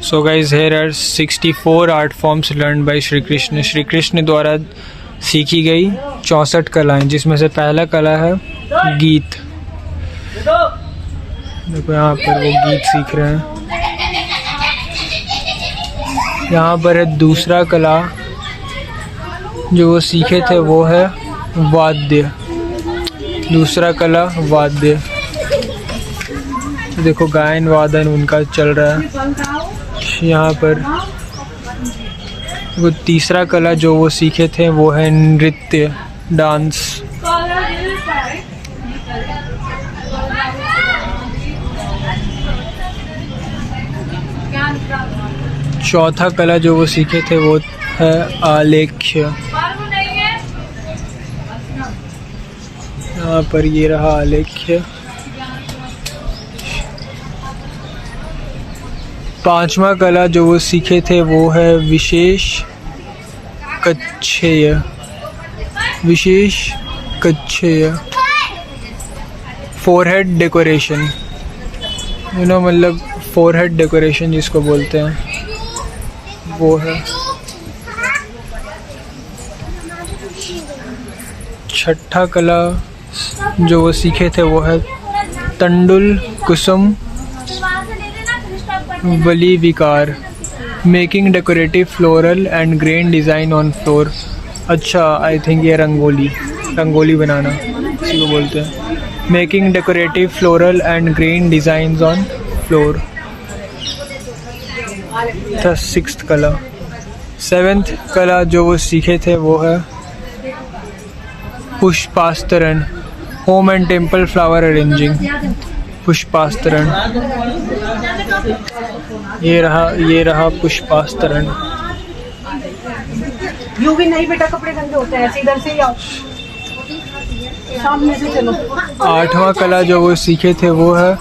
So guys, here are 64 art forms learned by Shri Krishna. Shri Krishna द्वारा सीखी गई 64 कलाएं, जिसमें से पहला कला है गीत। देखो यहाँ पर वो गीत सीख रहे हैं। यहाँ पर है दूसरा कला जो वो सीखे थे, वो है वाद्य। दूसरा कला वाद्य। देखो गायन वादन उनका चल रहा है यहाँ पर। वो तीसरा कला जो वो सीखे थे वो है नृत्य, डांस। चौथा कला जो वो सीखे थे वो है आलेख्य। यहाँ पर ये रहा आलेख्य। पांचवा कला जो वो सीखे थे वो है विशेष कच्छेय। विशेष कच्छेय, फोरहेड डेकोरेशन। मतलब फोरहेड डेकोरेशन जिसको बोलते हैं वो है। छठा कला जो वो सीखे थे वो है तंडुल कुसुम वली विकार, making decorative floral and grain design on floor. अच्छा, आई थिंक ये रंगोली बनाना इसी को बोलते हैं। Making decorative floral and grain designs on floor था सिक्स्थ कला। सेवेंथ कला जो वो सीखे थे वो है पुष्पास्तरण, home and temple flower arranging. पुष्पास्तरण, ये रहा पुष्पास्तरण। यूं भी नहीं बेटा, कपड़े गंदे होते हैं, इधर से ही आओ, सामने से चलो। आठवां कला जो वो सीखे थे वो है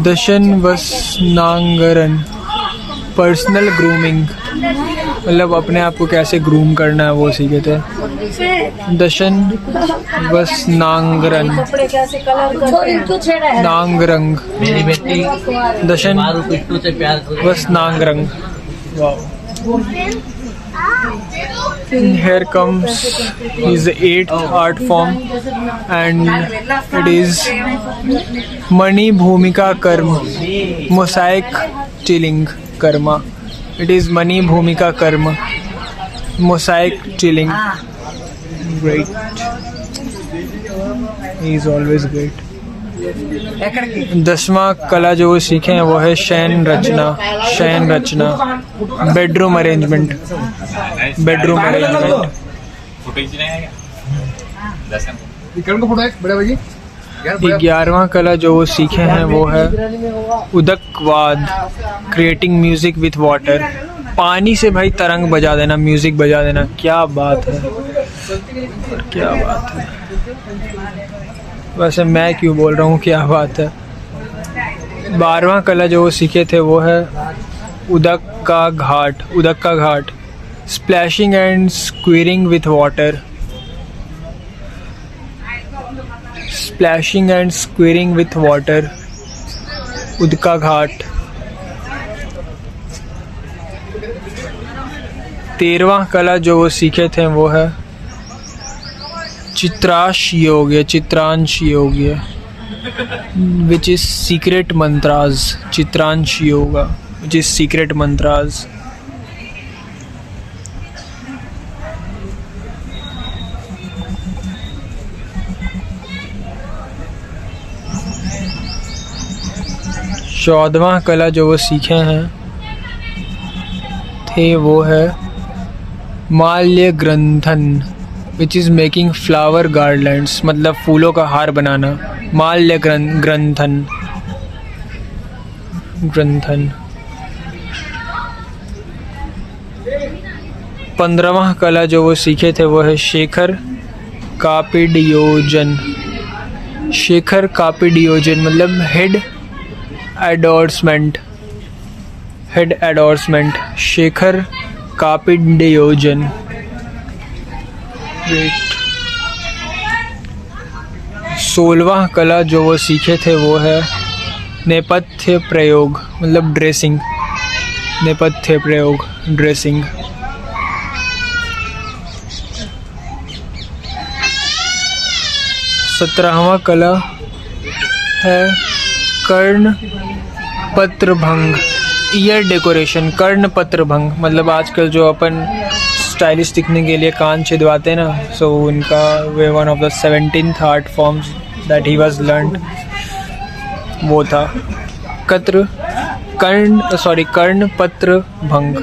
दशन वसनांगरन, पर्सनल ग्रूमिंग। मतलब अपने आप को कैसे ग्रूम करना है वो सीखे थे। दशन वसनांगरन, नांगरंग, दशन वसनांगरंग। Here comes is the 8th art form and it is Mani Bhumika Karma, mosaic tiling karma. It is Mani Bhumika Karma, mosaic tiling. Great. He is always great. 10वां कला जो वो सीखे हैं वो है शयन रचना। शयन रचना, बेडरूम अरेंजमेंट। Bedroom arrangement. 11वां कला जो वो सीखे हैं वो है उदकवाद, क्रिएटिंग म्यूजिक विथ वाटर। पानी से भाई तरंग बजा देना, म्यूजिक बजा देना। क्या बात है, क्या बात है। वैसे मैं क्यों बोल रहा हूँ क्या बात है। 12वां कला जो वो सीखे थे वो है उदक का घाट। उदक का घाट, splashing and squirting with water. Splashing and squirting with water, उदका घाट। 13वां कला जो वो सीखे थे वो है चित्रांश योग, चित्रांश योग, विच इज सीक्रेट मंत्रास। चित्रांश yoga which is secret mantras. चौदहवां कला जो वो सीखे हैं थे वो है माल्य ग्रंथन, which is making flower garlands. मतलब फूलों का हार बनाना। माल्य ग्रंथन, ग्रंथन। 15वां कला जो वो सीखे थे वो है शेखर कापिडियोजन। शेखर कापिडियोजन मतलब हेड एडोर्समेंट। हेड एडोर्समेंट, शेखर कापिडियोजन। 16वां कला जो वो सीखे थे वो है नेपथ्य प्रयोग मतलब ड्रेसिंग, नेपथ्य प्रयोग ड्रेसिंग। 17वां कला है कर्ण पत्र भंग, ईयर डेकोरेशन। कर्ण पत्र भंग मतलब आजकल जो अपन स्टाइलिश दिखने के लिए कान छिदवाते हैं ना, सो उनका वे one of the 17th art forms that he was learned वो था कर्ण पत्र भंग।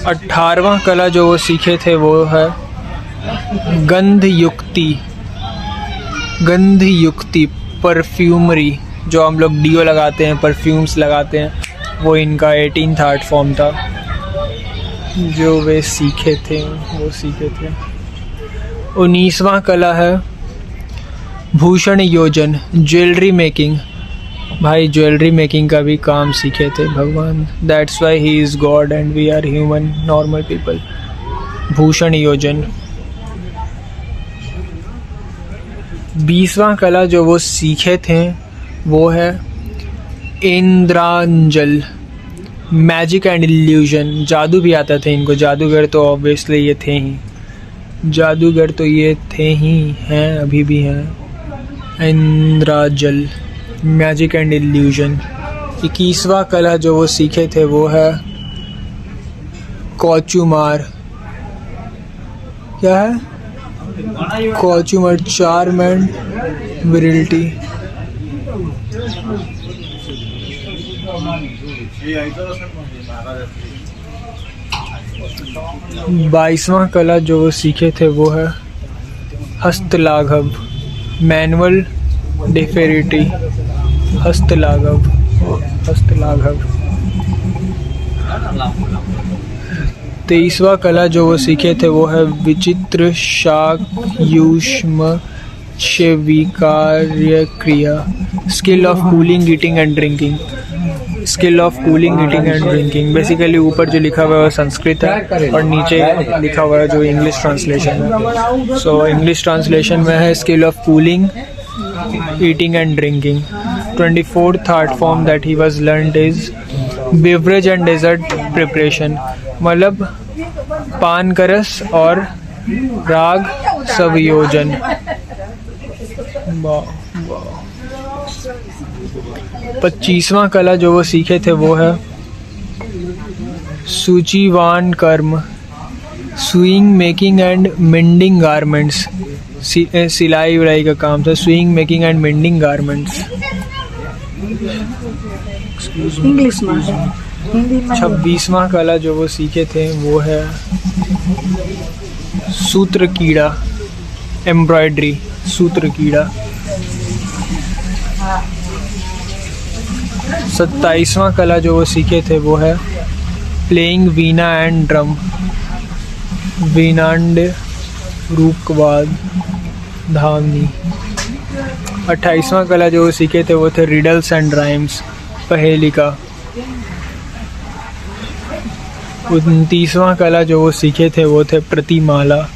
18वां कला जो वो सीखे थे वो है गंध युक्ति परफ्यूमरी। जो हम लोग डीओ लगाते हैं, परफ्यूम्स लगाते हैं, वो इनका 18th आर्ट फॉर्म था जो वे सीखे थे। 19वां कला है भूषण योजन, ज्वेलरी मेकिंग। भाई ज्वेलरी मेकिंग का भी काम सीखे थे भगवान। That's why he is God and we are human normal people. भूषण योजन। 20वां कला जो वो सीखे थे वो है इंद्रांजल, मैजिक एंड इल्यूजन। जादू भी आता था इनको, जादूगर तो ऑब्वियसली ये थे ही, जादूगर तो ये थे ही, हैं अभी भी हैं। इंद्रांजल, मैजिक एंड इल्यूजन। 21वां कला जो वो सीखे थे वो है कौचुमार। क्या है कौचुमार? Charm and virility. 22वां कला जो वो सीखे थे वो है हस्तलाघव, मैनुअल डेफेरिटी। हस्तलाघव। 23वां कला जो वो सीखे थे वो है विचित्र शाकयूष्म स्वीकार्य क्रिया, skill of cooling eating and drinking. Skill of cooling eating and drinking. Basically ऊपर जो लिखा हुआ है वो संस्कृत है और नीचे लिखा हुआ है जो इंग्लिश ट्रांसलेशन है। सो इंग्लिश ट्रांसलेशन में है skill of cooling eating and drinking. 24th art form that he was learned is beverage and dessert preparation, मतलब पान करस और राग संयोजन। 25वां कला जो वो सीखे थे वो है सूचीवान कर्म, sewing making and mending garments. सिलाई उड़ाई का काम था, sewing making and mending garments. English में 26वां कला जो वो सीखे थे वो है सूत्र कीड़ा, एम्ब्रॉयडरी, सूत्र कीड़ा। 27वां कला जो वो सीखे थे वो है प्लेइंग वीणा एंड ड्रम, वीणांड रूपवाद धावनी। 28वां कला जो वो सीखे थे वो थे रिडल्स एंड राइम्स, पहेलिका। 29वां कला जो वो सीखे थे वो थे प्रतिमाला,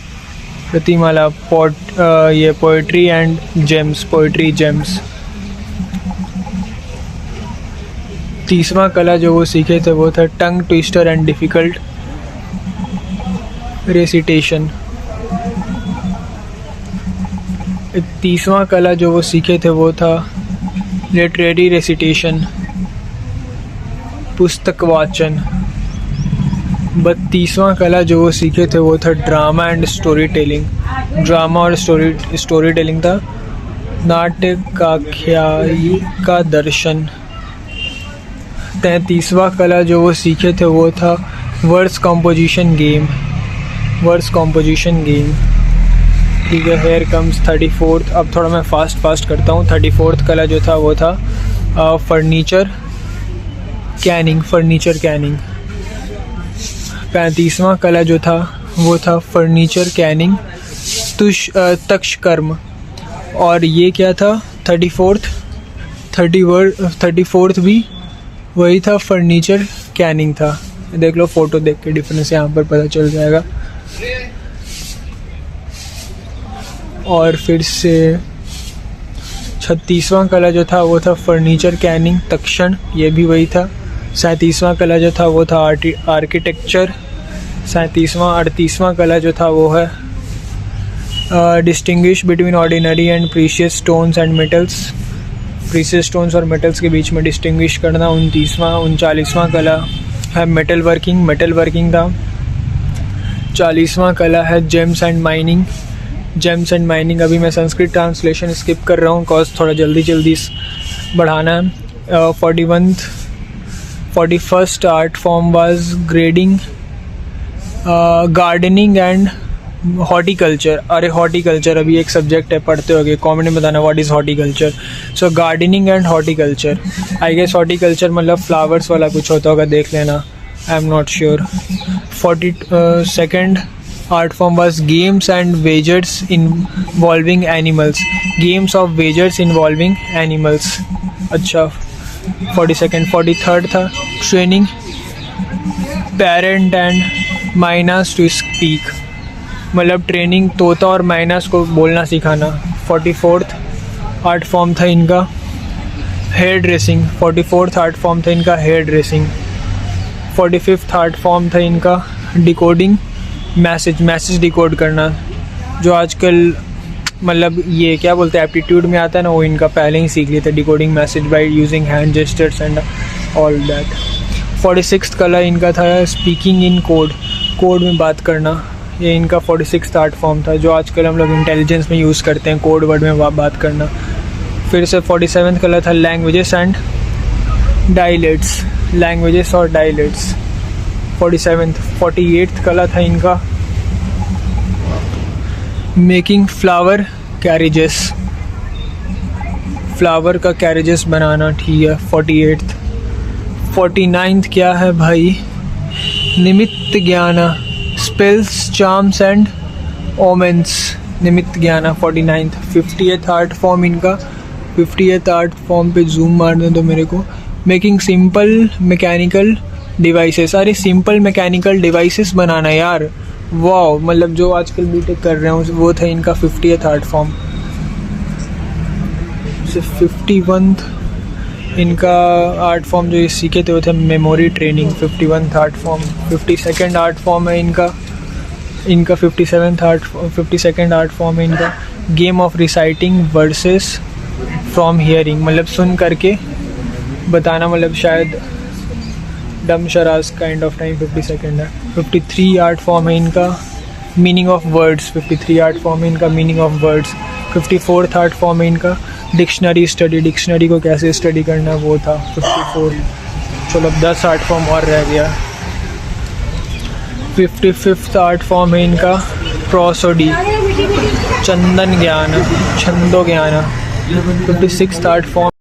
ये poetry and gems, poetry gems. 30वां कला जो वो सीखे थे वो था tongue twister and difficult recitation. 31वां कला जो वो सीखे थे वो था लिटरेरी रेसिटेशन, पुस्तक वाचन। 32वां कला जो वो सीखे थे वो था drama and story telling, drama और स्टोरी टेलिंग था। नाट्यकाख्यायी का दर्शन। 33वां कला जो वो सीखे थे वो था words composition game, words composition game. ठीक है, हेयर कम्स 34th। अब थोड़ा मैं फास्ट करता हूँ। 34th कला जो था वो था फर्नीचर कैनिंग, फर्नीचर कैनिंग। 35वां कला जो था वो था फर्नीचर कैनिंग तक्षकर्म। और ये क्या था 34th भी वही था, फर्नीचर कैनिंग था। देख लो फ़ोटो देख के डिफरेंस यहाँ पर पता चल जाएगा। और फिर से 36वां कला जो था वो था फर्नीचर कैनिंग तक्षण, ये भी वही था। 37वां कला जो था वो था आर्किटेक्चर। 38वां कला जो था वो है distinguish between ordinary and precious stones and metals, precious stones और मेटल्स के बीच में डिस्टिंग्विश करना। 39वां कला है मेटल वर्किंग था। 40वां कला है जेम्स एंड माइनिंग। अभी मैं संस्कृत ट्रांसलेशन स्किप कर रहा हूँ कॉज थोड़ा जल्दी बढ़ाना है। 41st art form was grading, gardening and horticulture. अरे हॉर्टिकल्चर अभी एक सब्जेक्ट है, पढ़ते होगे, कमेंट में बताना what is horticulture. So gardening and horticulture, I guess horticulture मतलब फ्लावर्स वाला कुछ होता होगा, देख लेना, I am not sure. 42nd art form was games and wagers involving animals, games of wagers involving animals. अच्छा 43rd था training parent and mynas to speak, मतलब ट्रेनिंग तोता और माइनास को बोलना सिखाना। 44th आर्ट फॉर्म था इनका hair dressing. 44th art form था इनका hair dressing. 45th art form था इनका डिकोडिंग, मैसेज डिकोड करना, जो आजकल मतलब ये क्या बोलते हैं एप्टीट्यूड में आता है ना, वो इनका पहले ही सीख लिए थे, decoding message by using hand gestures and all that. 46th कला इनका था स्पीकिंग इन कोड में बात करना, ये इनका 46th आर्ट फॉर्म था, जो आजकल हम लोग इंटेलिजेंस में यूज़ करते हैं, कोड वर्ड में बात करना। फिर से 47th कला था लैंग्वेजेस एंड डायलेट्स, लैंग्वेजेस और डायलेट्स। 48th कला था इनका मेकिंग फ्लावर कैरेजेस, फ्लावर का कैरेजेस बनाना, ठीक है। 49th क्या है भाई, निमित्त ज्ञान, स्पेल्स चार्म्स एंड ओमेंस, निमित्त ज्ञान 49th। 50th आर्ट फॉर्म इनका, 50th आर्ट फॉर्म पे जूम मारने दो मेरे को, मेकिंग सिंपल मैकेनिकल डिवाइसेस। अरे सिंपल मैकेनिकल डिवाइसेस बनाना यार, वाओ, मतलब जो आजकल बीटेक कर रहे हैं वो था इनका 50th आर्ट फॉर्म। 51th इनका आर्ट फॉर्म जो ये सीखे थे वो थे memory training, 51th art form. 52nd art form है इनका 52nd आर्ट फॉर्म है इनका game of reciting versus from hearing, मतलब सुन करके बताना, मतलब शायद डम Sharaj kind of time 52nd है। 53 आर्ट फॉर्म है इनका meaning of words, 53 art form है इनका meaning of words. 54th art form है इनका डिक्शनरी स्टडी, डिक्शनरी को कैसे स्टडी करना वो था 54। चलो अब 10 आर्ट फॉर्म और रह गया। 55th आर्ट फॉर्म है इनका प्रोसोडी, चंदन ज्ञान, छंदो ज्ञान। 56th art form